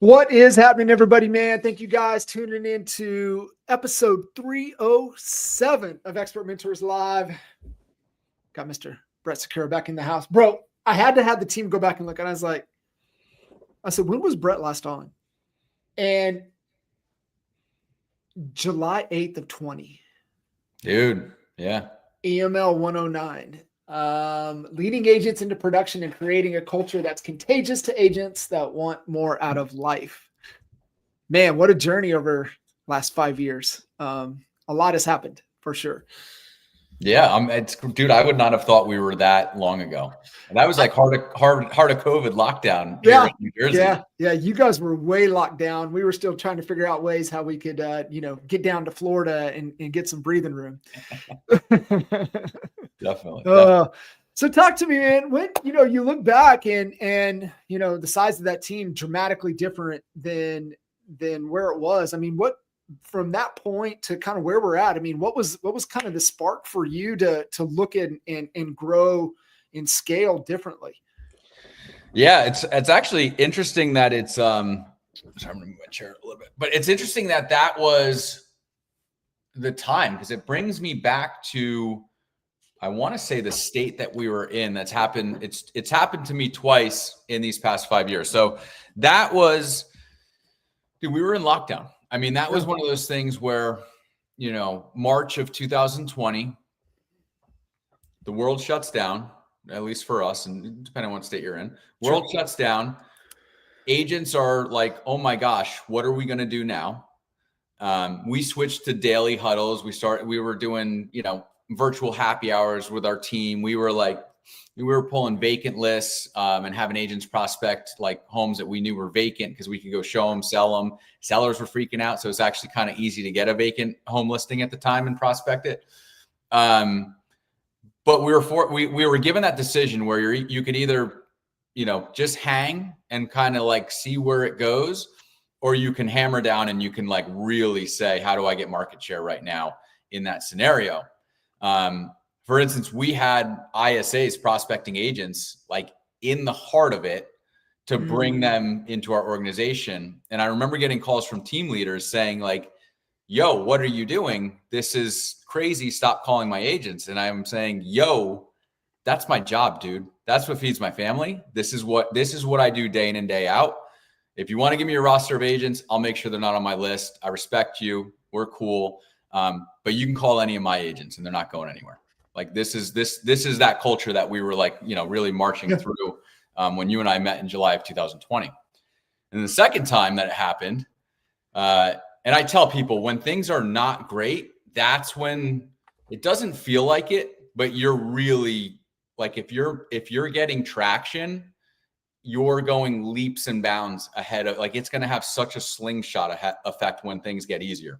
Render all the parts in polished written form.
What is happening, everybody, man? Thank you guys tuning in to episode 307 of Expert Mentors Live. Got Mr. Brett Sikora back in the house. Bro, I had to have the team go back and look. And I said, when was Brett last on? And July 8th of 20. Dude, yeah. EML 109. Leading agents into production and creating a culture that's contagious to agents that want more out of life. Man, what a journey over last 5 years. A lot has happened for sure. Yeah, dude, I would not have thought we were that long ago. And that was like heart of COVID lockdown here in New Jersey. Yeah. You guys were way locked down. We were still trying to figure out ways how we could, get down to Florida and get some breathing room. Definitely. So talk to me, man. When you look back and the size of that team dramatically different than where it was. I mean, what from that point to kind of where we're at? I mean, what was kind of the spark for you to look at and grow and scale differently? Yeah, it's actually interesting that it's sorry, I'm gonna move my chair a little bit, but it's interesting that was the time, because it brings me back to, I want to say, the state that we were in. That's happened. It's happened to me twice in these past 5 years. So that was, dude, we were in lockdown. I mean, that was one of those things where, March of 2020, the world shuts down, at least for us, and depending on what state you're in, world shuts down. Agents are like, oh my gosh, what are we going to do now? We switched to daily huddles. We were doing, virtual happy hours with our team. We were pulling vacant lists and having agents prospect like homes that we knew were vacant because we could go show them, sell them. Sellers were freaking out. So it's actually kind of easy to get a vacant home listing at the time and prospect it. But we were given that decision where you could either, just hang and kind of like see where it goes, or you can hammer down and you can like really say, how do I get market share right now in that scenario? For instance, we had ISAs prospecting agents like in the heart of it to bring them into our organization. And I remember getting calls from team leaders saying like, yo, what are you doing? This is crazy. Stop calling my agents. And I'm saying, yo, that's my job, dude. That's what feeds my family. This is what I do day in and day out. If you want to give me a roster of agents, I'll make sure they're not on my list. I respect you. We're cool. But you can call any of my agents and they're not going anywhere. Like this is that culture that we were like, really marching through when you and I met in July of 2020. And the second time that it happened, and I tell people when things are not great, that's when it doesn't feel like it, but you're really like, if you're getting traction, you're going leaps and bounds ahead of, like, it's going to have such a slingshot effect when things get easier.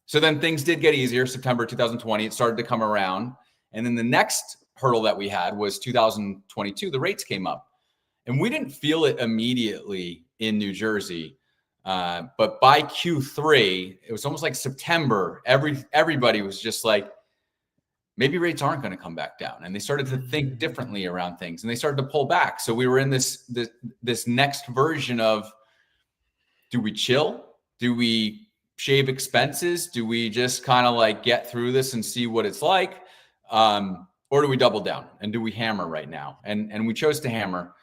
So then things did get easier. September 2020, it started to come around. And then the next hurdle that we had was 2022, the rates came up. And we didn't feel it immediately in New Jersey. But by Q3, it was almost like September, everybody was just like, maybe rates aren't going to come back down. And they started to think differently around things and they started to pull back. So we were in this next version of, do we chill? Do we shave expenses? Do we just kind of like get through this and see what it's like? Or do we double down and do we hammer right now? And we chose to hammer.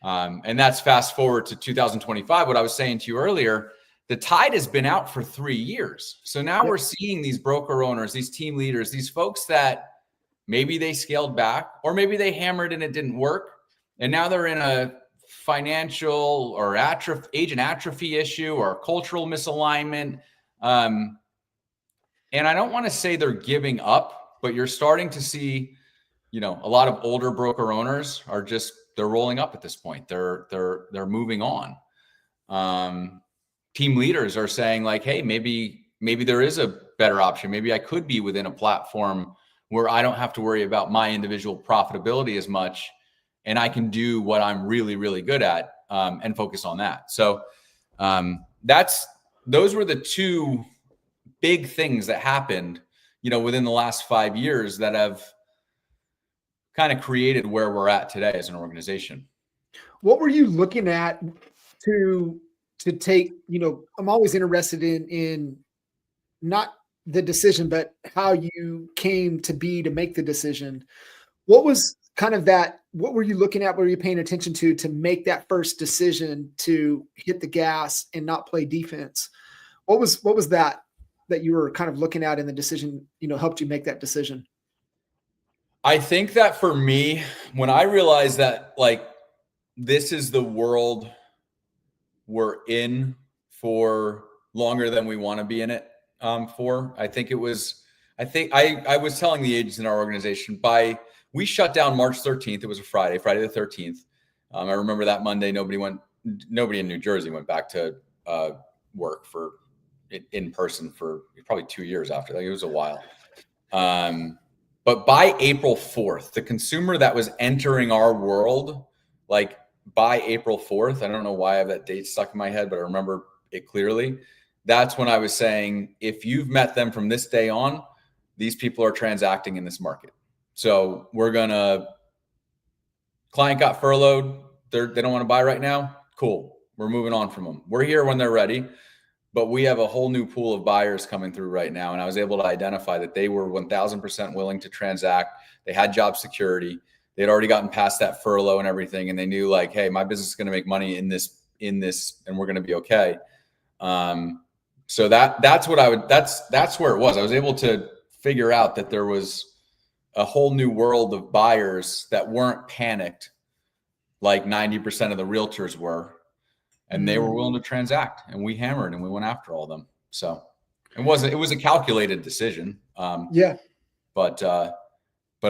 And that's fast forward to 2025. What I was saying to you earlier, the tide has been out for 3 years. So now we're seeing these broker owners, these team leaders, these folks that maybe they scaled back or maybe they hammered and it didn't work. And now they're in a financial or agent atrophy issue or cultural misalignment. And I don't want to say they're giving up, but you're starting to see, a lot of older broker owners are just, they're rolling up at this point. They're moving on. Team leaders are saying like, hey, maybe there is a better option. Maybe I could be within a platform where I don't have to worry about my individual profitability as much. And I can do what I'm really, really good at and focus on that. So those were the two big things that happened, within the last 5 years that have kind of created where we're at today as an organization. What were you looking at to take, I'm always interested in not the decision, but how you came to make the decision. What was kind of that? What were you looking at? What were you paying attention to make that first decision to hit the gas and not play defense? What was that you were kind of looking at in the decision, helped you make that decision? I think that for me, when I realized that like this is the world we're in for longer than we want to be in it for, I think I was telling the agents in our organization we shut down March 13th. It was a Friday the 13th. I remember that Monday, nobody in New Jersey went back to work in person for probably 2 years after that. It was a while. But by April 4th, the consumer that was entering our world, like by April 4th, I don't know why I have that date stuck in my head, but I remember it clearly. That's when I was saying, if you've met them from this day on, these people are transacting in this market. So client got furloughed. They don't want to buy right now. Cool. We're moving on from them. We're here when they're ready. But we have a whole new pool of buyers coming through right now. And I was able to identify that they were 1000% willing to transact. They had job security. They'd already gotten past that furlough and everything. And they knew like, hey, my business is going to make money in this, and we're going to be okay. So that's where it was. I was able to figure out that there was a whole new world of buyers that weren't panicked like 90% of the realtors were. And they were willing to transact, and we hammered and we went after all of them. So it was a calculated decision. But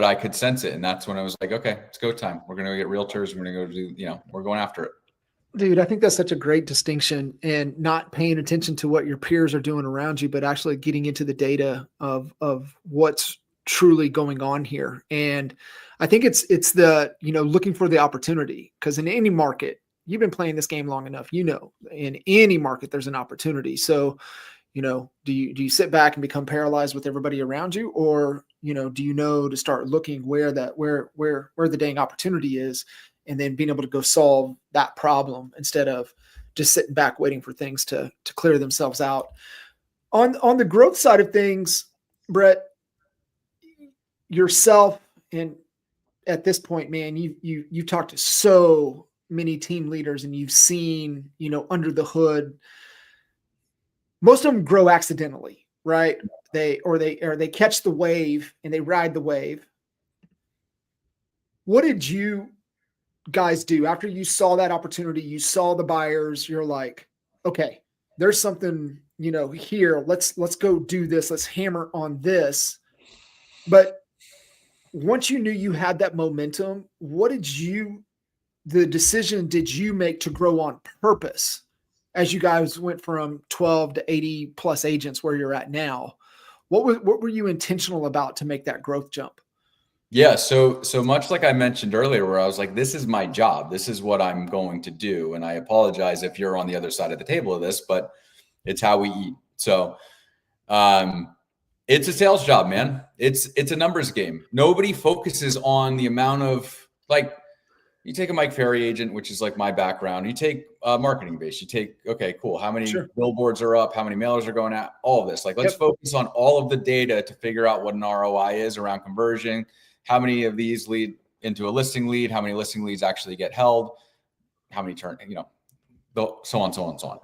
I could sense it. And that's when I was like, okay, it's go time. We're going to go get realtors. We're going to go do, we're going after it. Dude, I think that's such a great distinction, and not paying attention to what your peers are doing around you, but actually getting into the data of what's truly going on here. And I think it's the, looking for the opportunity, because in any market, you've been playing this game long enough, in any market, there's an opportunity. So, do you sit back and become paralyzed with everybody around you, or, do you know to start looking where the dang opportunity is, and then being able to go solve that problem instead of just sitting back waiting for things to clear themselves out. On the growth side of things, Brett, yourself, and at this point, man, you've talked to so many team leaders, and you've seen, under the hood. Most of them grow accidentally, right? They catch the wave and they ride the wave. What did you guys do after you saw that opportunity? You saw the buyers, you're like, okay, there's something, here, let's go do this. Let's hammer on this. But once you knew you had that momentum, the decision did you make to grow on purpose as you guys went from 12 to 80 plus agents where you're at now? What were you intentional about to make that growth jump? Yeah. So much like I mentioned earlier, where I was like, this is my job. This is what I'm going to do. And I apologize if you're on the other side of the table of this, but it's how we eat. So, it's a sales job, man. It's a numbers game. Nobody focuses on the amount of, like, you take a Mike Ferry agent, which is like my background. You take marketing base. You take, okay, cool. How many billboards are up? How many mailers are going out? All of this. Like, let's focus on all of the data to figure out what an ROI is around conversion. How many of these lead into a listing lead? How many listing leads actually get held? How many turn, so on.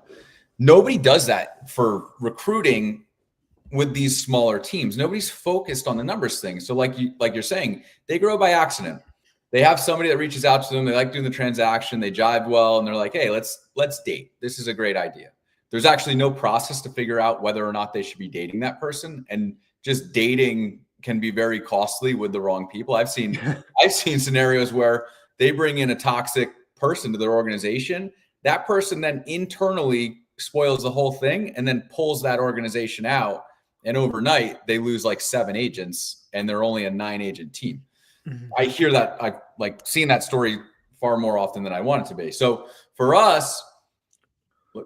Nobody does that for recruiting with these smaller teams. Nobody's focused on the numbers thing. So like you're saying, they grow by accident. They have somebody that reaches out to them. They like doing the transaction. They jive well. And they're like, hey, let's date. This is a great idea. There's actually no process to figure out whether or not they should be dating that person. And just dating can be very costly with the wrong people. I've seen scenarios where they bring in a toxic person to their organization. That person then internally spoils the whole thing and then pulls that organization out. And overnight they lose like 7 agents and they're only a 9-agent team. Mm-hmm. I hear that. I've like seen that story far more often than I want it to be. So for us,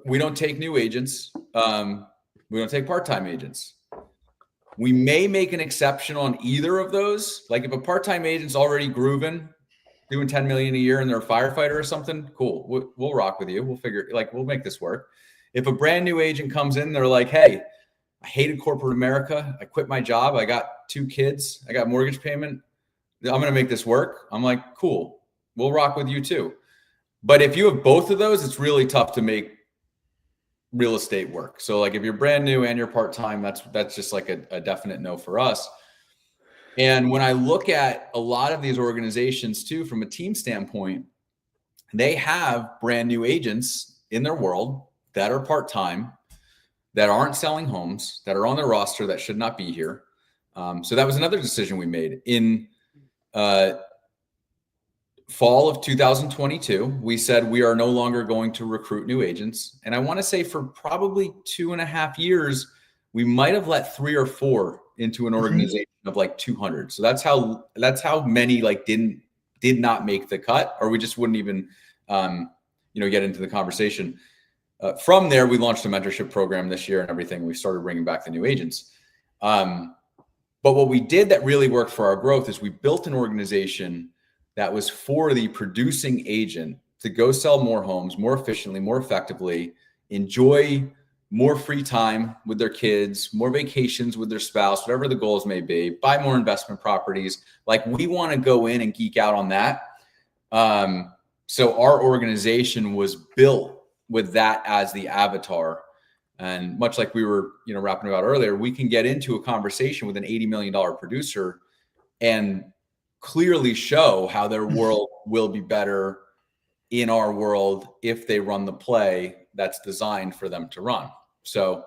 we don't take new agents. We don't take part-time agents. We may make an exception on either of those. Like if a part-time agent's already grooving, doing 10 million a year and they're a firefighter or something, cool. We'll rock with you. We'll make this work. If a brand new agent comes in, they're like, hey, I hated corporate America. I quit my job. I got 2 kids. I got mortgage payment. I'm going to make this work. I'm like, cool. We'll rock with you too. But if you have both of those, it's really tough to make real estate work. So like if you're brand new and you're part-time, that's just like a definite no for us. And when I look at a lot of these organizations too, from a team standpoint, they have brand new agents in their world that are part-time, that aren't selling homes, that are on their roster that should not be here. So that was another decision we made in fall of 2022. We said we are no longer going to recruit new agents. And I want to say for probably 2.5 years, we might have let 3 or 4 into an organization of like 200. So that's how many like did not make the cut, or we just wouldn't even get into the conversation. From there, we launched a mentorship program this year and everything. We started bringing back the new agents. But what we did that really worked for our growth is we built an organization that was for the producing agent to go sell more homes more efficiently, more effectively, enjoy more free time with their kids, more vacations with their spouse, whatever the goals may be, buy more investment properties. Like we want to go in and geek out on that. So our organization was built with that as the avatar. And much like we were, rapping about earlier, we can get into a conversation with an $80 million producer and clearly show how their world will be better in our world if they run the play that's designed for them to run. So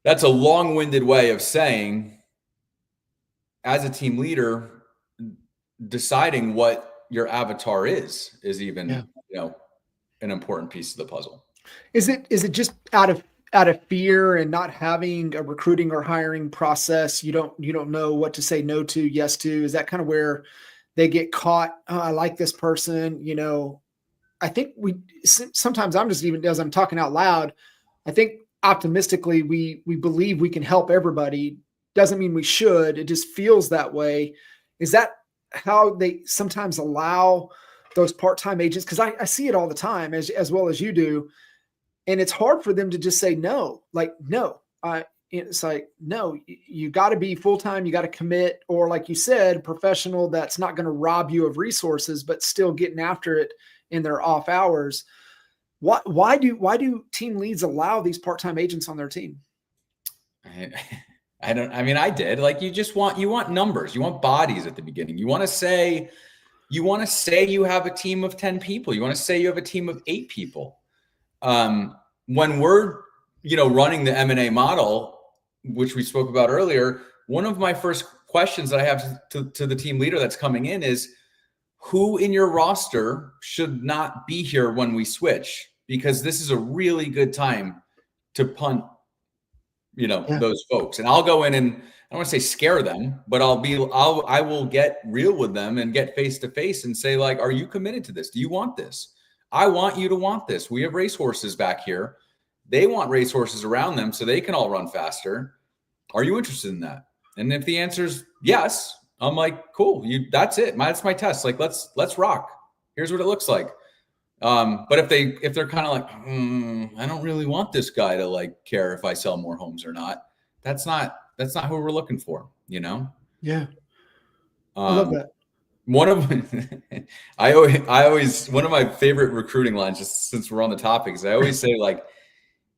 that's a long-winded way of saying, as a team leader, deciding what your avatar is even, an important piece of the puzzle. Is it just out of fear and not having a recruiting or hiring process? You don't know what to say no to, yes to. Is that kind of where they get caught? Oh, I like this person. I think sometimes I'm just, even as I'm talking out loud, I think optimistically we believe we can help everybody. Doesn't mean we should. It just feels that way. Is that how they sometimes allow those part-time agents? Because I see it all the time, as well as you do. And it's hard for them to just say no, like, no. It's like, no, you got to be full-time. You got to commit, or like you said, professional that's not going to rob you of resources, but still getting after it in their off hours. Why do team leads allow these part-time agents on their team? I did. Like you want numbers, you want bodies at the beginning. You want to say you have a team of 10 people. You want to say you have a team of 8 people. When we're, running the M&A model, which we spoke about earlier, one of my first questions that I have to the team leader that's coming in is, who in your roster should not be here when we switch? Because this is a really good time to punt, those folks. And I'll go in and I don't want to say scare them, but I will get real with them and get face to face and say, like, are you committed to this? Do you want this? I want you to want this. We have racehorses back here. They want racehorses around them so they can all run faster. Are you interested in that? And if the answer is yes, I'm like, cool. That's it. That's my test. Like, let's rock. Here's what it looks like. But if they're kind of like, I don't really want this guy to like care if I sell more homes or not. That's not who we're looking for, Yeah. I love that. One of I always one of my favorite recruiting lines, just since we're on the topic, is I always say, like,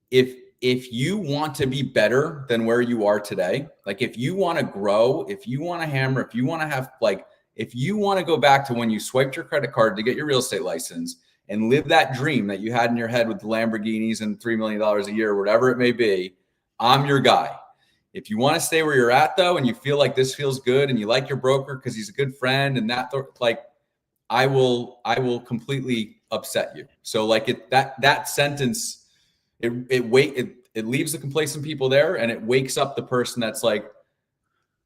if you want to be better than where you are today, like if you want to grow, if you want to hammer, if you want to have, like, if you want to go back to when you swiped your credit card to get your real estate license and live that dream that you had in your head with the Lamborghinis and $3 million a year, whatever it may be, I'm your guy. If you want to stay where you're at, though, and you feel like this feels good and you like your broker because he's a good friend and that, like, I will completely upset you. So like that sentence, it leaves the complacent people there and it wakes up the person that's like,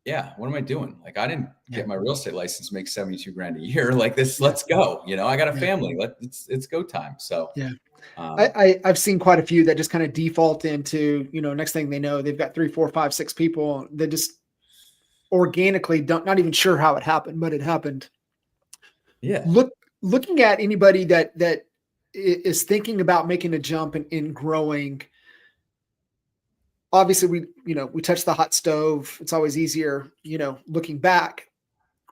yeah, what am I doing? Like, I didn't get my real estate license, make 72 grand a year. Like this, let's go. I got a family. It's go time. So yeah. I've seen quite a few that just kind of default into, next thing they know, they've got 3, 4, 5, 6 people that just organically not even sure how it happened, but it happened. Yeah. Looking at anybody that is thinking about making a jump in growing. Obviously, we touched the hot stove. It's always easier, looking back.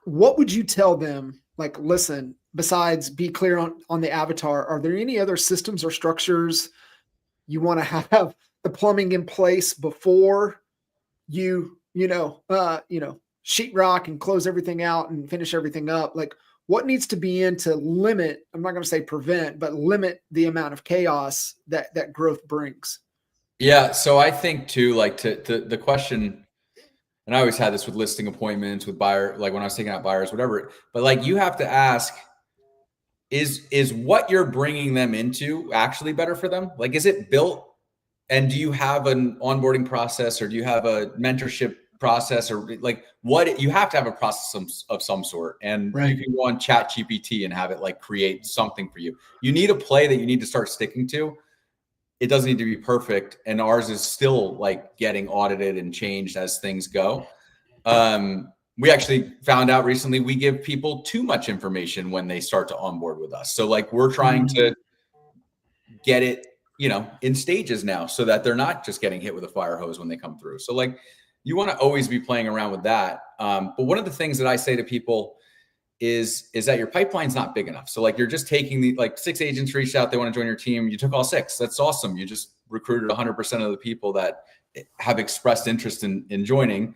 What would you tell them? Like, listen, besides be clear on the avatar, are there any other systems or structures you want to have the plumbing in place before sheetrock and close everything out and finish everything up? Like, what needs to be in to limit, I'm not going to say prevent, but limit the amount of chaos that growth brings? Yeah. So I think too, like to the question, and I always had this with listing appointments with buyer, like when I was taking out buyers, whatever, but like you have to ask, is what you're bringing them into actually better for them? Like, is it built? And do you have an onboarding process, or do you have a mentorship process, or like what you have to have a process of some sort? And Right. you can go on Chat GPT and have it like create something for you. You need a play that you need to start sticking to. It doesn't need to be perfect. And ours is still like getting audited and changed as things go. We actually found out recently we give people too much information when they start to onboard with us. So like we're trying to get it, in stages now so that they're not just getting hit with a fire hose when they come through. So like you want to always be playing around with that. But one of the things that I say to people is that your pipeline's not big enough. So like you're just taking like 6 agents reached out, they want to join your team. You took all 6. That's awesome. You just recruited 100% of the people that have expressed interest in joining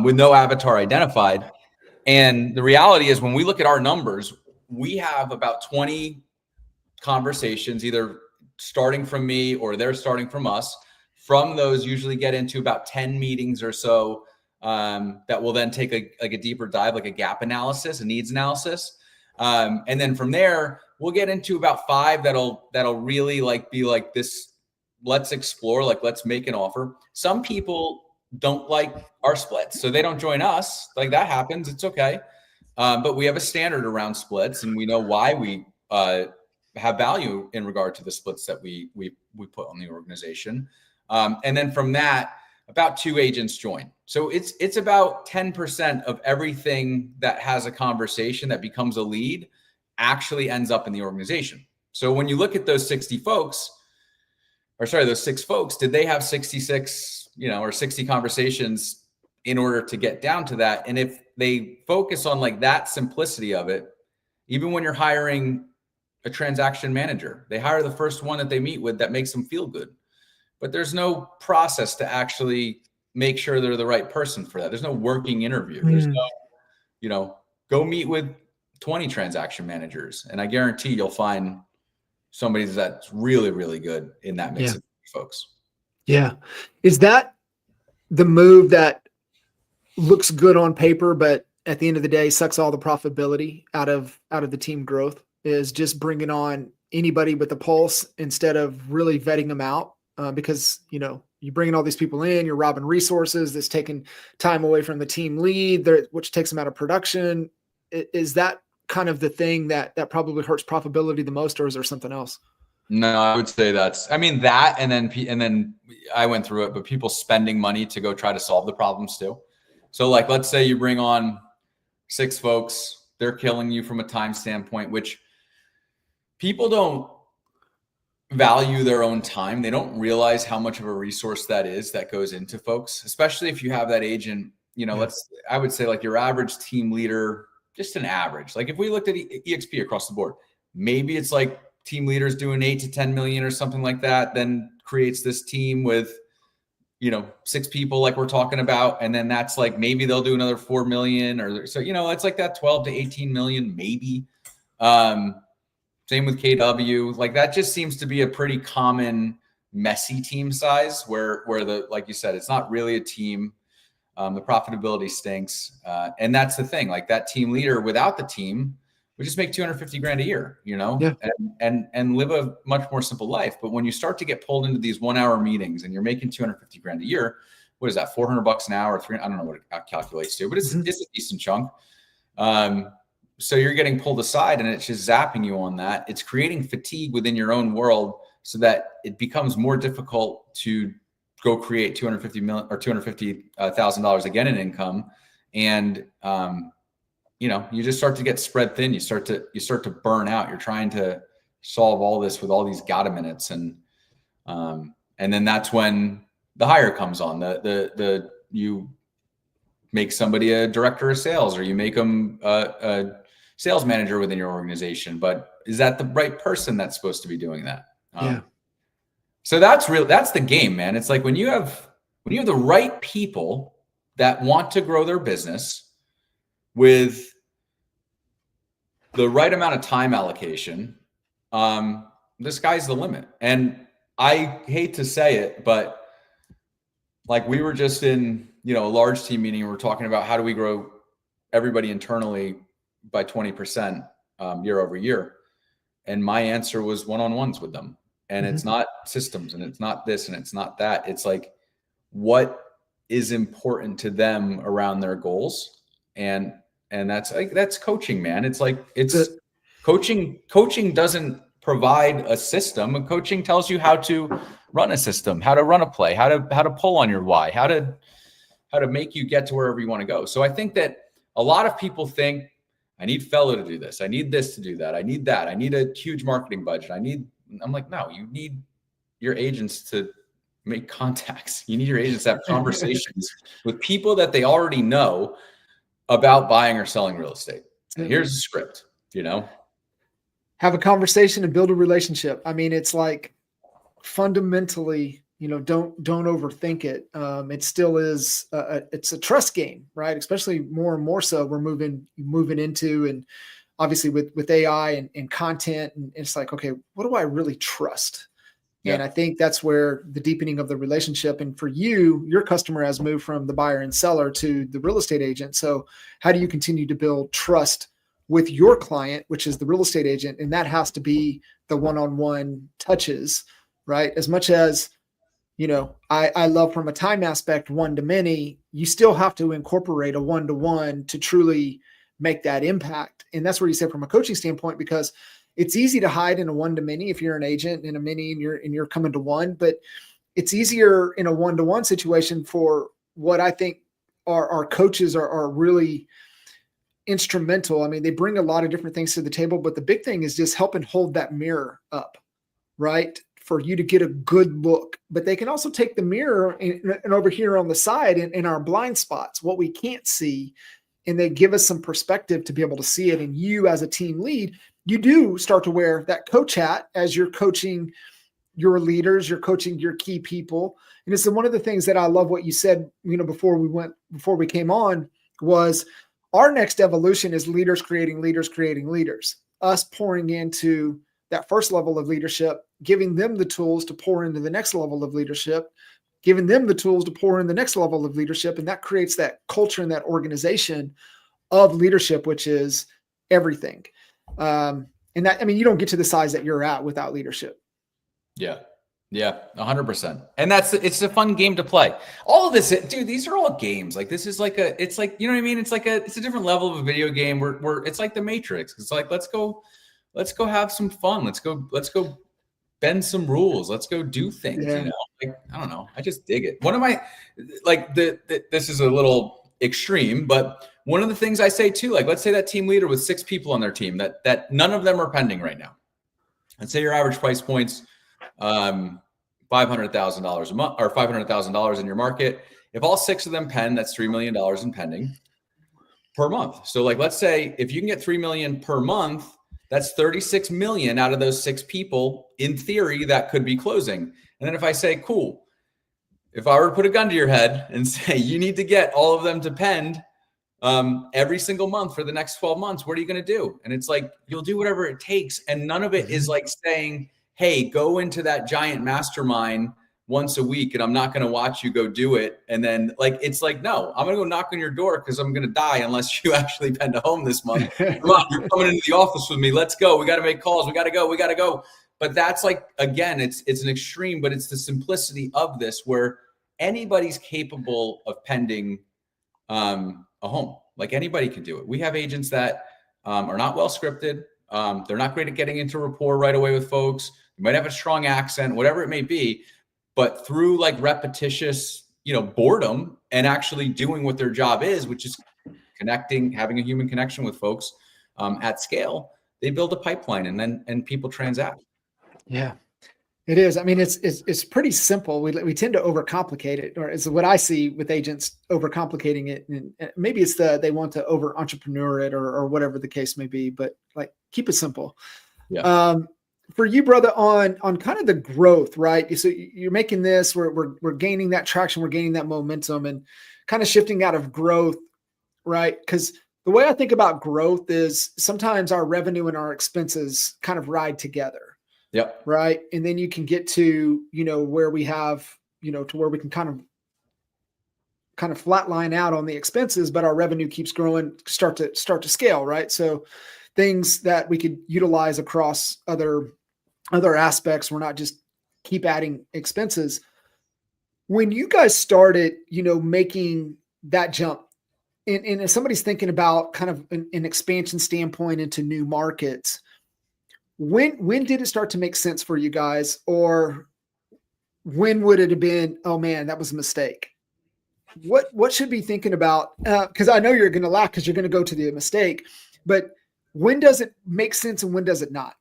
with no avatar identified. And the reality is when we look at our numbers, we have about 20 conversations, either starting from me or they're starting from us. From those, usually get into about 10 meetings or so that will then take a deeper dive, like a gap analysis, a needs analysis. And then from there, we'll get into about 5 that'll really like be like this, let's explore, like let's make an offer. Some people don't like our splits, so they don't join us. Like that happens, it's okay. But we have a standard around splits, and we know why we have value in regard to the splits that we put on the organization. And then from that, about 2 agents join. So it's about 10% of everything that has a conversation that becomes a lead actually ends up in the organization. So when you look at those 60 folks, or sorry, those 6 folks, did they have 66, or 60 conversations in order to get down to that? And if they focus on like that simplicity of it, even when you're hiring a transaction manager, they hire the first one that they meet with that makes them feel good. But there's no process to actually make sure they're the right person for that. There's no working interview. There's no, go meet with 20 transaction managers, and I guarantee you'll find somebody that's really, really good in that mix of folks. Yeah. Is that the move that looks good on paper, but at the end of the day sucks all the profitability out of the team growth, is just bringing on anybody with a pulse instead of really vetting them out? Because, you bring in all these people in, you're robbing resources, that's taking time away from the team lead, which takes them out of production. Is that kind of the thing that probably hurts profitability the most, or is there something else? No, I would say that, and then I went through it, but people spending money to go try to solve the problems too. So like, let's say you bring on 6 folks, they're killing you from a time standpoint, which people don't value their own time. They don't realize how much of a resource that is that goes into folks, especially if you have that agent, I would say like your average team leader, just an average. Like if we looked at EXP across the board, maybe it's like team leaders doing 8 to 10 million or something like that, then creates this team with, 6 people like we're talking about. And then that's like, maybe they'll do another 4 million or so, it's like that 12 to 18 million, maybe. Same with KW. Like that just seems to be a pretty common messy team size where like you said, it's not really a team. The profitability stinks. And that's the thing, like that team leader without the team would just make 250 grand a year, and live a much more simple life. But when you start to get pulled into these 1-hour meetings and you're making 250 grand a year, what is that? $400 an hour, I don't know what it calculates to, but it's a decent chunk. So you're getting pulled aside and it's just zapping you on that. It's creating fatigue within your own world so that it becomes more difficult to go create $250,000 again in income. And you just start to get spread thin. You start to burn out. You're trying to solve all this with all these gotta minutes. And then that's when the hire comes on. You make somebody a director of sales, or you make them a sales manager within your organization. But is that the right person that's supposed to be doing that? Yeah. So that's the game, man. It's like when you have the right people that want to grow their business with the right amount of time allocation, the sky's the limit. And I hate to say it, but like we were just in, a large team meeting, and we're talking about how do we grow everybody internally by 20% year over year. And my answer was one-on-ones with them. And it's not systems, and it's not this, and it's not that. It's like, what is important to them around their goals. And that's coaching, man. It's like, coaching doesn't provide a system, and coaching tells you how to run a system, how to run a play, how to pull on your why, how to make you get to wherever you want to go. So I think that a lot of people think, I need fellow to do this. I need this to do that. I need that. I need a huge marketing budget. I'm like, no, you need your agents to make contacts. You need your agents to have conversations with people that they already know about buying or selling real estate. And here's the script, Have a conversation and build a relationship. I mean, it's like fundamentally, don't overthink it. It still is, it's a trust game, right? Especially more and more so we're moving into, and obviously with AI and content, and it's like, okay, what do I really trust? Yeah. And I think that's where the deepening of the relationship, and for you, your customer has moved from the buyer and seller to the real estate agent. So how do you continue to build trust with your client, which is the real estate agent? And that has to be the one-on-one touches, right? As much as, I love from a time aspect, one-to-many, you still have to incorporate a one-to-one to truly make that impact. And that's where you say from a coaching standpoint, because it's easy to hide in a one-to-many if you're an agent, in a many and you're coming to one, but it's easier in a one-to-one situation. For what I think our coaches are really instrumental. I mean, they bring a lot of different things to the table, but the big thing is just helping hold that mirror up, right? For you to get a good look. But they can also take the mirror and over here on the side in our blind spots, what we can't see, and they give us some perspective to be able to see it. And you, as a team lead, you do start to wear that coach hat as you're coaching your leaders, you're coaching your key people. And it's one of the things that I love what you said, before we came on, was our next evolution is leaders creating leaders, us pouring into that first level of leadership, giving them the tools to pour into the next level of leadership, giving them the tools to pour in the next level of leadership. And that creates that culture and that organization of leadership, which is everything. And that, I mean, you don't get to the size that you're at without leadership. Yeah. Yeah. 100%. And it's a fun game to play. All of this, dude, these are all games. Like, this is like it's like, you know what I mean? It's a different level of a video game where it's like the Matrix. It's like, let's go have some fun. Let's go bend some rules. Let's go do things. Yeah. Like, I don't know. I just dig it. One of my, like this is a little extreme, but one of the things I say too, like, let's say that team leader with 6 people on their team that none of them are pending right now. Let's say your average price points, $500,000 a month, or $500,000 in your market. If all 6 of them pen, that's $3 million in pending per month. So like, let's say if you can get 3 million per month, that's 36 million out of those 6 people, in theory, that could be closing. And then if I say, cool, if I were to put a gun to your head and say, you need to get all of them to pend every single month for the next 12 months, what are you going to do? And it's like, you'll do whatever it takes. And none of it is like saying, hey, go into that giant mastermind once a week and I'm not going to watch you go do it. And then like, it's like, no, I'm going to go knock on your door because I'm going to die unless you actually pend a home this month. Come on, you're coming into the office with me. Let's go. We got to make calls. We got to go. But that's like, again, it's an extreme, but it's the simplicity of this where anybody's capable of pending a home. Like, anybody can do it. We have agents that are not well scripted. They're not great at getting into rapport right away with folks. You might have a strong accent, whatever it may be, but through like repetitious, boredom and actually doing what their job is, which is connecting, having a human connection with folks at scale, they build a pipeline and people transact. Yeah. It is. I mean, it's pretty simple. We tend to overcomplicate it, or it's what I see with agents overcomplicating it. And maybe it's they want to over entrepreneur it or whatever the case may be, but like keep it simple. Yeah. For you, brother, on kind of the growth, right? So you're making this, we're gaining that traction, we're gaining that momentum and kind of shifting out of growth, right? Because the way I think about growth is sometimes our revenue and our expenses kind of ride together. Yep. Right. And then you can get to, where we have, to where we can kind of flatline out on the expenses, but our revenue keeps growing, start to scale. Right. So things that we could utilize across other aspects. We're not just keep adding expenses. When you guys started, making that jump, and if somebody's thinking about kind of an expansion standpoint into new markets, when did it start to make sense for you guys, or when would it have been, oh man, that was a mistake? What should be thinking about? Because I know you're going to laugh because you're going to go to the mistake, but when does it make sense and when does it not?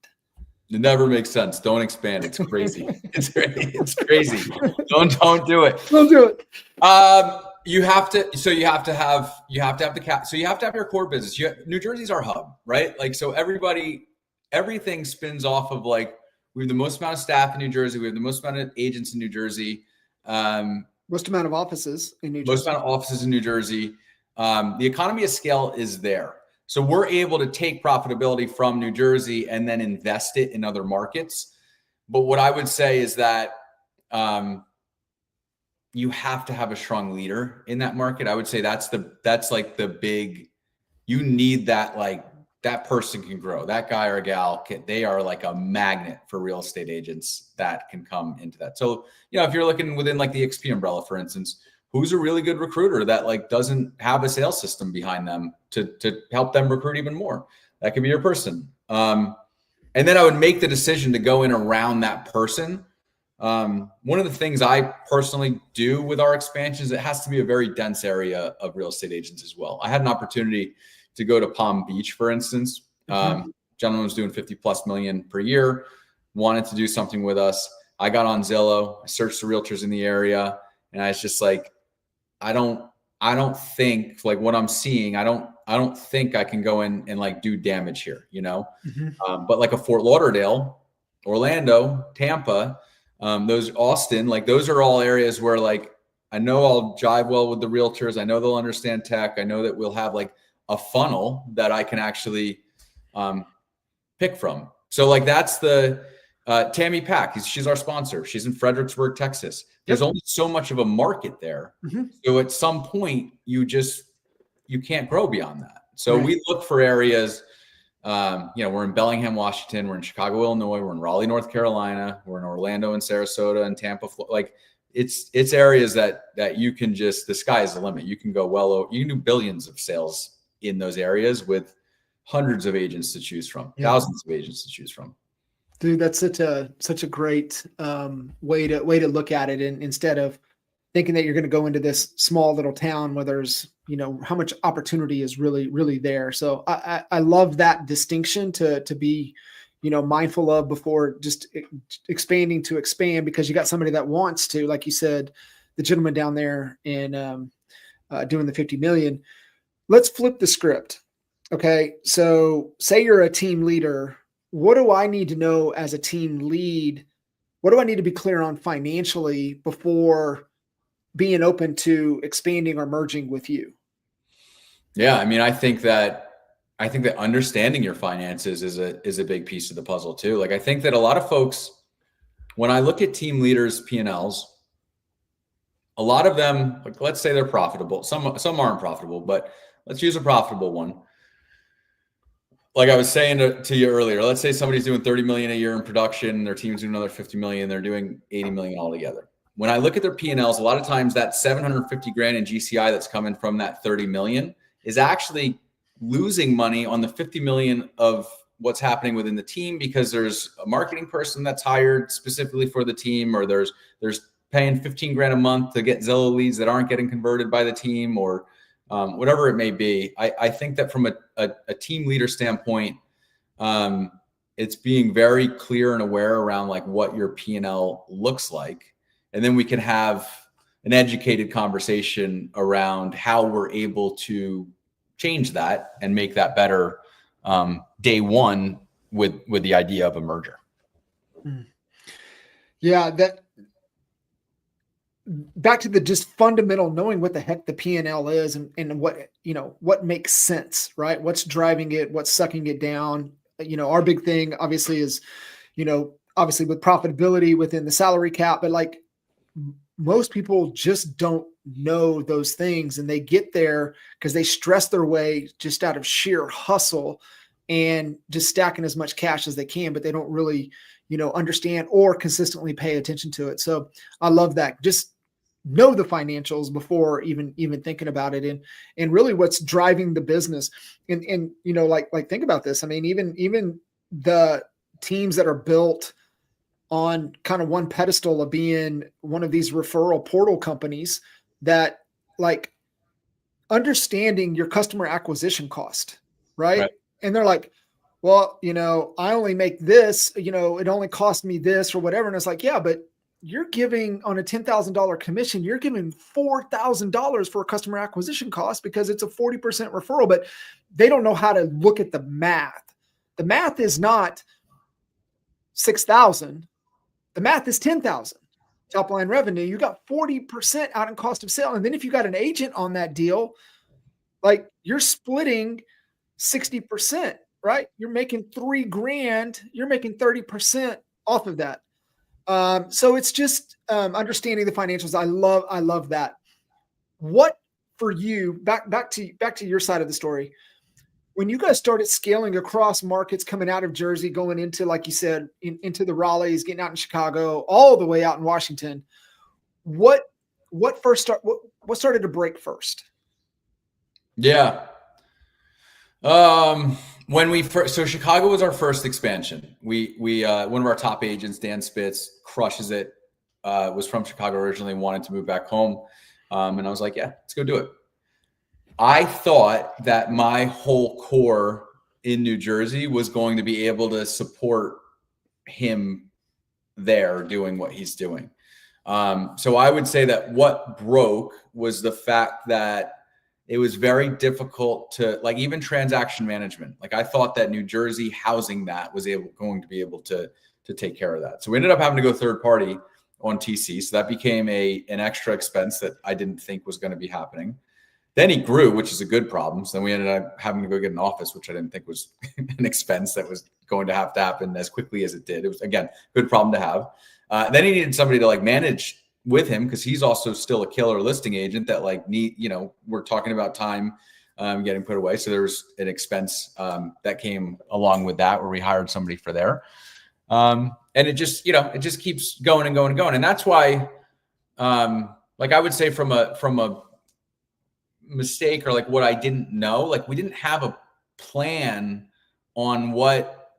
It never makes sense. Don't expand. It's crazy. It's crazy. Don't do it. Don't do it. You have to have the cap. So you have to have your core business. New Jersey's our hub, right? Like, so everything spins off of like, we have the most amount of staff in New Jersey. We have the most amount of agents in New Jersey. Most amount of offices in New Jersey. Most amount of offices in New Jersey. The economy of scale is there. So we're able to take profitability from New Jersey and then invest it in other markets. But what I would say is that you have to have a strong leader in that market. I would say that's like the big, you need that, like, that person can grow. That guy or gal, they are like a magnet for real estate agents that can come into that. So, if you're looking within like the XP umbrella, for instance, who's a really good recruiter that like doesn't have a sales system behind them to help them recruit even more? That could be your person. And then I would make the decision to go in around that person. One of the things I personally do with our expansions, it has to be a very dense area of real estate agents as well. I had an opportunity to go to Palm Beach, for instance. Gentleman was doing 50+ million per year, wanted to do something with us. I got on Zillow, I searched the realtors in the area, and I was just like, I don't think, like, what I'm seeing, I don't think I can go in and like do damage here, but like a Fort Lauderdale, Orlando, Tampa, those Austin, like those are all areas where like, I know I'll jive well with the realtors. I know they'll understand tech. I know that we'll have like a funnel that I can actually pick from. So like that's the Tammy Pack. She's our sponsor. She's in Fredericksburg, Texas. There's only so much of a market there. So at some point you can't grow beyond that. So we look for areas, we're in Bellingham, Washington. We're in Chicago, Illinois. We're in Raleigh, North Carolina. We're in Orlando and Sarasota and Tampa. Like it's areas that you can just, the sky is the limit. You can go you can do billions of sales in those areas with hundreds of agents to choose from, thousands of agents to choose from. Dude, that's such a great way to look at it. And instead of thinking that you're going to go into this small little town where there's, how much opportunity is really, really there. So I love that distinction to be, mindful of before just expanding to expand, because you got somebody that wants to, like you said, the gentleman down there in doing the 50 million. Let's flip the script. Okay. So say you're a team leader. What do I need to know as a team lead? What do I need to be clear on financially before being open to expanding or merging with you? Yeah. I mean, I think that understanding your finances is a big piece of the puzzle too. Like, I think that a lot of folks, when I look at team leaders' P&Ls, a lot of them, like, let's say they're profitable. Some aren't profitable, but let's use a profitable one. Like I was saying to you earlier, let's say somebody's doing 30 million a year in production, their team's doing another 50 million, they're doing 80 million altogether. When I look at their P&Ls, a lot of times that 750 grand in GCI that's coming from that 30 million is actually losing money on the 50 million of what's happening within the team, because there's a marketing person that's hired specifically for the team, or there's paying 15 grand a month to get Zillow leads that aren't getting converted by the team, or whatever it may be. I think that from a team leader standpoint, it's being very clear and aware around like what your P&L looks like. And then we can have an educated conversation around how we're able to change that and make that better day one with the idea of a merger. Yeah, that back to the just fundamental knowing what the heck the P&L is and what, what makes sense, right? What's driving it, what's sucking it down. Our big thing obviously is, obviously with profitability within the salary cap, but like most people just don't know those things, and they get there because they stress their way just out of sheer hustle and just stacking as much cash as they can, but they don't really, understand or consistently pay attention to it. So I love that. Just know the financials before even thinking about it, and really what's driving the business. And like think about this. I mean, even the teams that are built on kind of one pedestal of being one of these referral portal companies that like understanding your customer acquisition cost, right? And they're like, well, I only make this, it only cost me this or whatever. And it's like, yeah, but you're giving on a $10,000 commission, you're giving $4,000 for a customer acquisition cost because it's a 40% referral, but they don't know how to look at the math. The math is not 6,000. The math is 10,000 top line revenue. You got 40% out in cost of sale. And then if you got an agent on that deal, like you're splitting 60%, right? You're making $3,000. You're making 30% off of that. So it's just understanding the financials. I love that. What for you, back to your side of the story, when you guys started scaling across markets, coming out of Jersey, going into, like you said, into the Raleighs, getting out in Chicago, all the way out in Washington, what started to break first? Yeah. When we first, so Chicago was our first expansion. We one of our top agents, Dan Spitz, crushes it. Was from Chicago originally, wanted to move back home. And I was like, yeah, let's go do it. I thought that my whole core in New Jersey was going to be able to support him there doing what he's doing. So I would say that what broke was the fact that it was very difficult to, like, even transaction management. Like, I thought that New Jersey housing that was going to be able to take care of that. So we ended up having to go third party on TC. So that became an extra expense that I didn't think was going to be happening. Then he grew, which is a good problem. So then we ended up having to go get an office, which I didn't think was an expense that was going to have to happen as quickly as it did. It was, again, good problem to have. Then he needed somebody to like manage with him, because he's also still a killer listing agent that like we're talking about time getting put away. So there's an expense that came along with that, where we hired somebody for there. And it just, it just keeps going and going and going. And that's why, like, I would say from a mistake, or like what I didn't know, like we didn't have a plan on what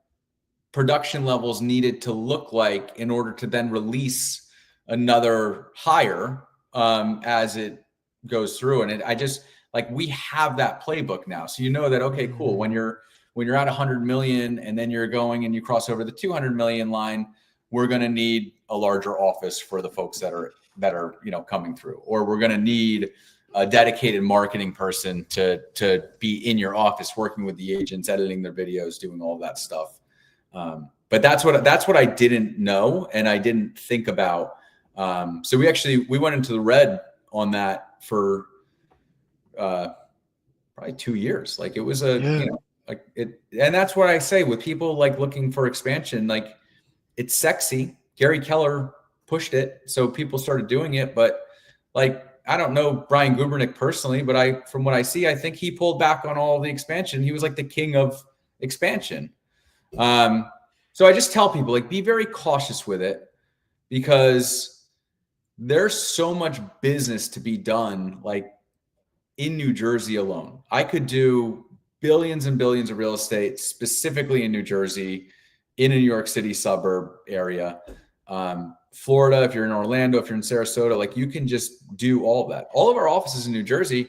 production levels needed to look like in order to then release another hire as it goes through. And I just, like, we have that playbook now. So that, okay, cool. When you're at 100 million and then you're going and you cross over the 200 million line, we're going to need a larger office for the folks that are coming through, or we're going to need a dedicated marketing person to be in your office, working with the agents, editing their videos, doing all that stuff. But that's what I didn't know, and I didn't think about. So we went into the red on that for probably 2 years. Like, it was and that's what I say with people like looking for expansion. Like, it's sexy. Gary Keller pushed it, so people started doing it. But like, I don't know Brian Gubernick personally, but from what I see, I think he pulled back on all the expansion. He was like the king of expansion. So I just tell people, like, be very cautious with it, because there's so much business to be done, like, in New Jersey alone. I could do billions and billions of real estate specifically in New Jersey, in a New York City suburb area. Florida, if you're in Orlando, if you're in Sarasota, like, you can just do all of that. All of our offices in New Jersey,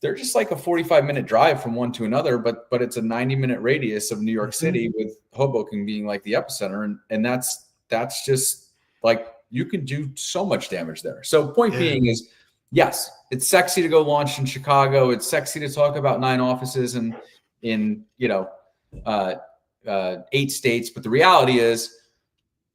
they're just like a 45-minute drive from one to another, but it's a 90-minute radius of New York City, with Hoboken being like the epicenter. And that's just like, you can do so much damage there. So point being is, yes, it's sexy to go launch in Chicago. It's sexy to talk about 9 offices in 8 states. But the reality is,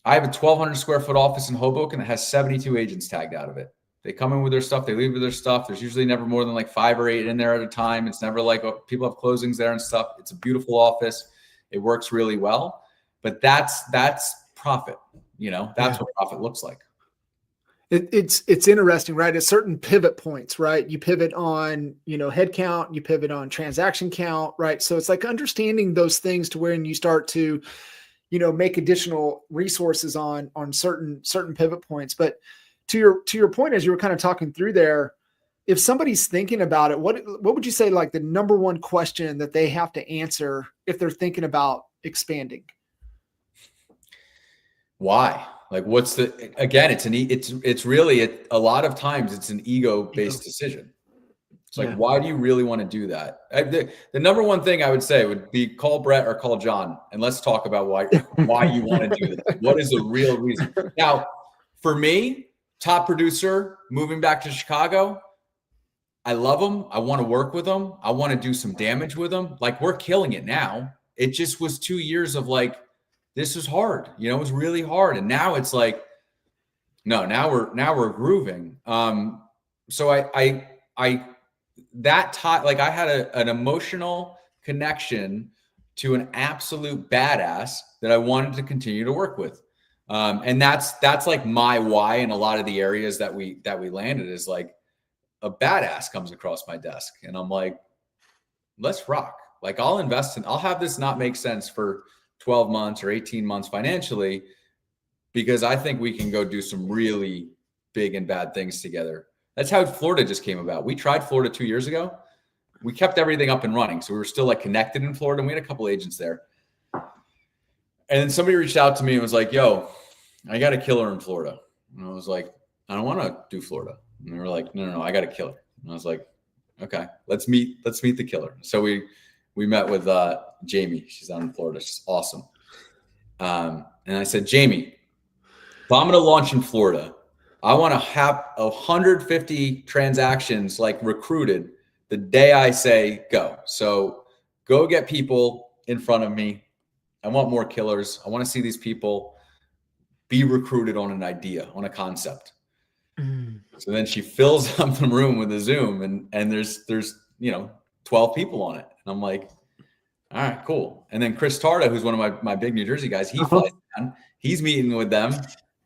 I have a 1,200 square foot office in Hoboken that has 72 agents tagged out of it. They come in with their stuff, they leave with their stuff. There's usually never more than like 5 or 8 in there at a time. It's never like, oh, people have closings there and stuff. It's a beautiful office. It works really well. But that's profit. That's what profit looks like. It's interesting, right? At certain pivot points, right? You pivot on, head count, you pivot on transaction count, right? So it's like understanding those things to where you start to, make additional resources on certain pivot points. But to your point, as you were kind of talking through there, if somebody's thinking about it, what would you say, like the number one question that they have to answer if they're thinking about expanding? Why? Like, it's really a lot of times it's an ego-based decision. It's like, why do you really want to do that? The number one thing I would say would be call Brett or call John, and let's talk about why you want to do this. What is the real reason? Now, for me, top producer, moving back to Chicago, I love them. I want to work with them. I want to do some damage with them. Like, we're killing it now. It just was 2 years of like, this is hard. It was really hard. And now it's like, no, now we're grooving. So I had an emotional connection to an absolute badass that I wanted to continue to work with. And that's like my why in a lot of the areas that we landed, is like, a badass comes across my desk and I'm like, let's rock. Like, I'll have this not make sense for 12 months or 18 months financially, because I think we can go do some really big and bad things together. That's how Florida just came about. We tried Florida 2 years ago. We kept everything up and running. So we were still like connected in Florida, and we had a couple agents there. And then somebody reached out to me and was like, yo, I got a killer in Florida. And I was like, I don't want to do Florida. And they were like, no, I got a killer. And I was like, okay, let's meet the killer. So we met with Jamie. She's out in Florida. She's awesome. And I said, Jamie, if I'm going to launch in Florida, I want to have 150 transactions like recruited the day I say go. So go get people in front of me. I want more killers. I want to see these people be recruited on an idea, on a concept. So then she fills up the room with a Zoom, and there's 12 people on it. And I'm like, all right, cool. And then Chris Tarda, who's one of my big New Jersey guys, he flies down. He's meeting with them.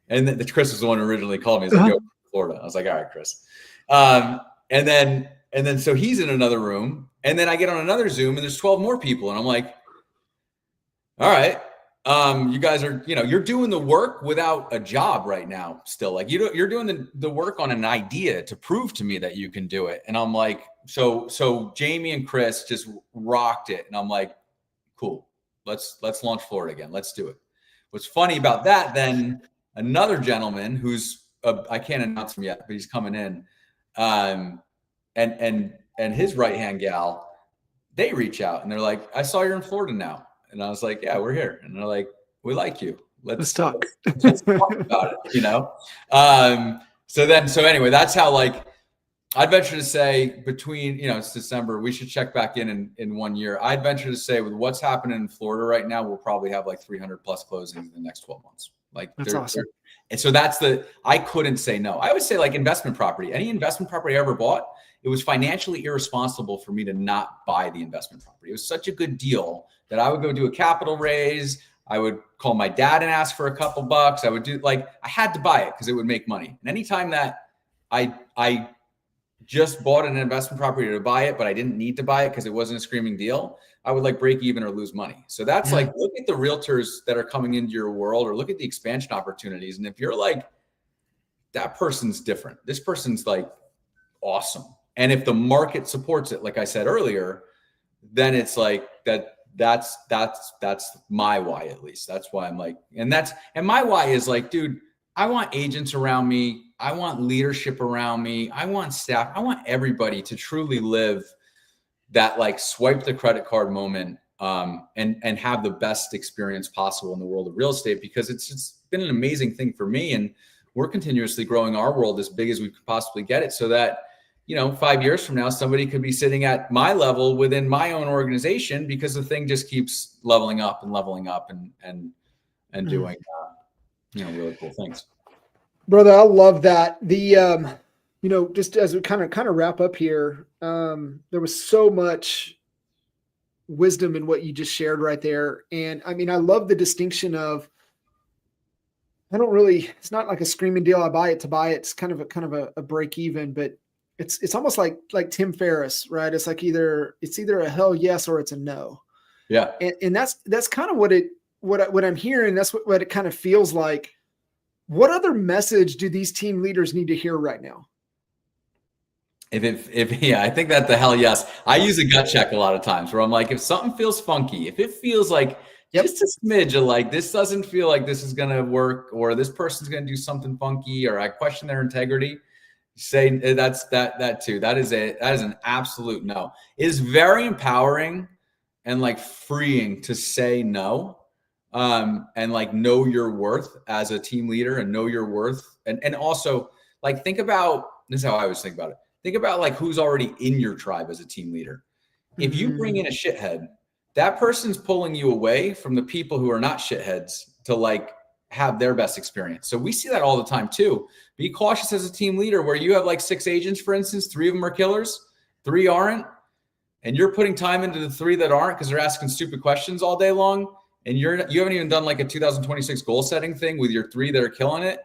And then Chris was the one who originally called me. He's like, yo, Florida. I was like, all right, Chris. And then so he's in another room. And then I get on another Zoom and there's 12 more people. And I'm like, all right. You guys are, you're doing the work without a job right now still. Like, you're doing the work on an idea to prove to me that you can do it. And I'm like, so Jamie and Chris just rocked it. And I'm like, cool, let's launch Florida again. Let's do it. What's funny about that, then another gentleman who's, I can't announce him yet, but he's coming in. And his right-hand gal, they reach out and they're like, I saw you're in Florida now. And I was like, yeah, we're here. And they're like, we like you. Let's talk. Let's talk about it, So anyway, that's how, like, I'd venture to say between, it's December, we should check back in 1 year. I'd venture to say with what's happening in Florida right now, we'll probably have like 300 plus closings in the next 12 months. Like, that's awesome. And so I couldn't say no. I would say, like, investment property, any investment property I ever bought, it was financially irresponsible for me to not buy the investment property. It was such a good deal that I would go do a capital raise. I would call my dad and ask for a couple bucks. I would do, like, I had to buy it because it would make money. And anytime that I just bought an investment property to buy it, but I didn't need to buy it because it wasn't a screaming deal, I would like break even or lose money. So that's like, look at the realtors that are coming into your world, or look at the expansion opportunities. And if you're like, that person's different, this person's like awesome. And if the market supports it, like I said earlier, then it's like that's my why, at least. That's why I'm like, and my why is like, dude, I want agents around me I want leadership around me. I want staff. I want everybody to truly live that like swipe the credit card moment, and have the best experience possible in the world of real estate, because it's been an amazing thing for me. And we're continuously growing our world as big as we could possibly get it, so that, 5 years from now, somebody could be sitting at my level within my own organization, because the thing just keeps leveling up and doing, really cool things. Brother, I love that. The, just as we kind of wrap up here, there was so much wisdom in what you just shared right there. And I mean, I love the distinction of, it's not like a screaming deal. I buy it to buy it. It's kind of a break even, but it's almost like Tim Ferriss, right? It's like it's either a hell yes or it's a no. Yeah. And that's kind of what I'm hearing. That's what it kind of feels like. What other message do these team leaders need to hear right now? I think that the hell yes. I use a gut check a lot of times, where I'm like, if something feels funky, if it feels like just a smidge of like, this doesn't feel like this is going to work, or this person's going to do something funky, or I question their integrity, say that too. That is an absolute no. It is very empowering and like freeing to say no, and like know your worth as a team leader, and know your worth. And also like, this is how I always think about it. Think about like who's already in your tribe as a team leader. If you bring in a shithead, that person's pulling you away from the people who are not shitheads to like have their best experience. So we see that all the time too. Be cautious as a team leader, where you have like 6 agents, for instance, 3 of them are killers, 3 aren't. And you're putting time into the 3 that aren't, because they're asking stupid questions all day long. And you haven't even done like a 2026 goal setting thing with your 3 that are killing it.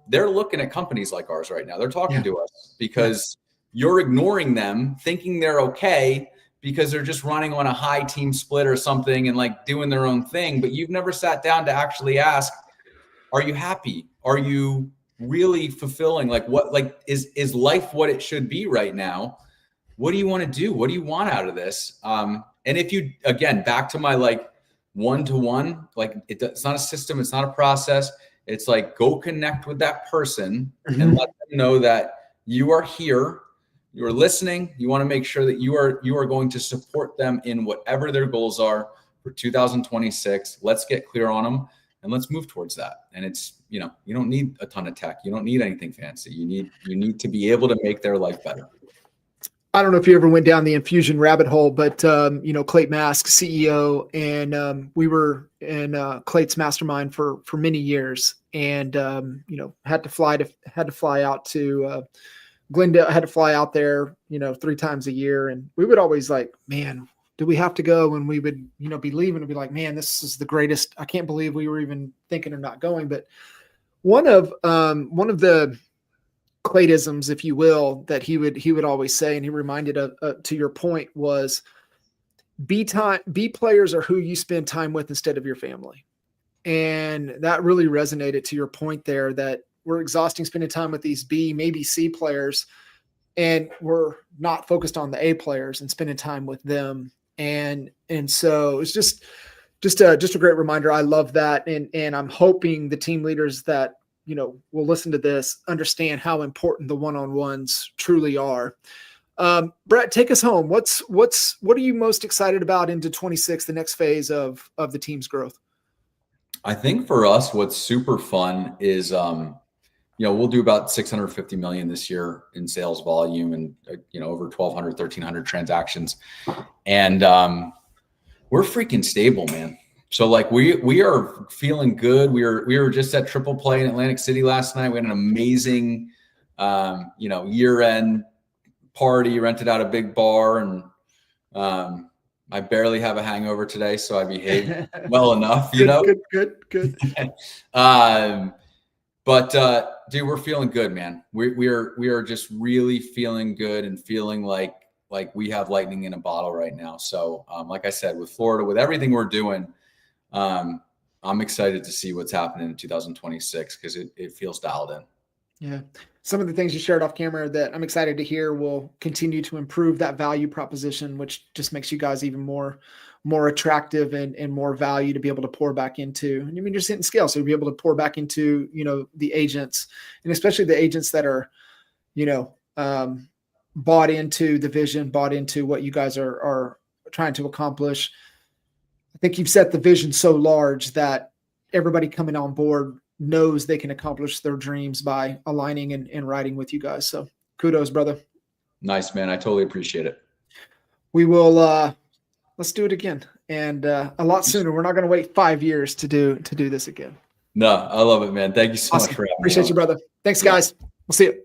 They're looking at companies like ours right now. They're talking to us because you're ignoring them, thinking they're okay, because they're just running on a high team split or something and like doing their own thing. But you've never sat down to actually ask, are you happy? Are you really fulfilling? Like is life what it should be right now? What do you want to do? What do you want out of this? And if you, again, back to my like one-to-one, like it's not a system, it's not a process. It's like, go connect with that person and let them know that you are here. You're listening. You want to make sure that you are going to support them in whatever their goals are for 2026. Let's get clear on them and let's move towards that. And it's, you don't need a ton of tech. You don't need anything fancy. You need to be able to make their life better. I don't know if you ever went down the infusion rabbit hole, but Clayton Mask, CEO, and we were in Clayton's mastermind for many years, and had to fly out to Glendale. Had to fly out there 3 times a year, and we would always like, man, do we have to go? And we would be leaving and be like, man, this is the greatest. I can't believe we were even thinking of not going. But one of the Claytisms, if you will, that he would always say, and he reminded of to your point, was B players are who you spend time with instead of your family. And that really resonated to your point there, that we're exhausting spending time with these B, maybe C players, and we're not focused on the A players and spending time with them. And so it's just a great reminder. I love that. And I'm hoping the team leaders that will listen to this understand how important the one-on-ones truly are. Brett, take us home. What are you most excited about into 26, the next phase of the team's growth? I think for us, what's super fun is, we'll do about 650 million this year in sales volume, and over 1,200, 1,300 transactions. And we're freaking stable, man. So like we are feeling good. We were just at Triple Play in Atlantic City last night. We had an amazing, year-end party, rented out a big bar, and I barely have a hangover today, so I behaved well enough, Good. But dude, we're feeling good, man. We are just really feeling good and feeling like we have lightning in a bottle right now. So like I said, with Florida, with everything we're doing, I'm excited to see what's happening in 2026, because it feels dialed in. Yeah. Some of the things you shared off camera that I'm excited to hear will continue to improve that value proposition, which just makes you guys even more more attractive and more value to be able to pour back into. And I mean, you're sitting scale, so you'll be able to pour back into, the agents, and especially the agents that are, bought into the vision, bought into what you guys are trying to accomplish. I think you've set the vision so large that everybody coming on board knows they can accomplish their dreams by aligning and riding with you guys. So kudos, brother. Nice, man. I totally appreciate it. We will, let's do it again. And a lot sooner. We're not going to wait 5 years to do this again. No, I love it, man. Thank you so much for having me. Appreciate you, brother. Thanks, guys. We'll see you.